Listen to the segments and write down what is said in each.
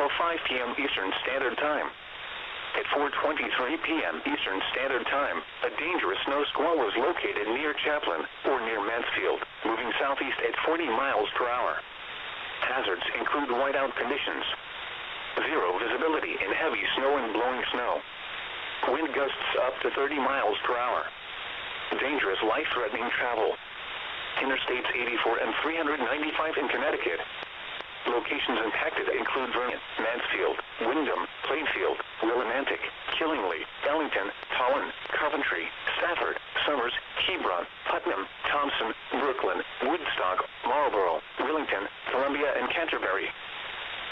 until 5 p.m. Eastern Standard Time. At 4:23 p.m. Eastern Standard Time, a dangerous snow squall was located near Chaplin, or near Mansfield, moving southeast at 40 miles per hour. Hazards include whiteout conditions, zero visibility in heavy snow and blowing snow, wind gusts up to 30 miles per hour, dangerous life-threatening travel. Interstates 84 and 395 in Connecticut. Locations impacted include Vernon, Mansfield, Windham, Plainfield, Willimantic, Killingly, Ellington, Tolland, Coventry, Stafford, Somers, Hebron, Putnam, Thompson, Brooklyn, Woodstock, Marlborough, Willington, Columbia, and Canterbury.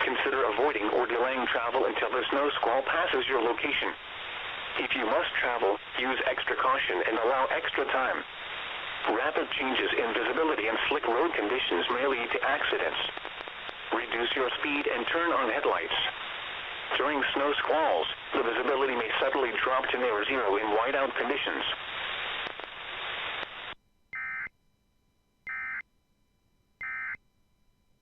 Consider avoiding or delaying travel until the snow squall passes your location. If you must travel, use extra caution and allow extra time. Rapid changes in visibility and slick road conditions may lead to accidents. Reduce your speed and turn on headlights. During snow squalls, the visibility may suddenly drop to near zero in whiteout conditions.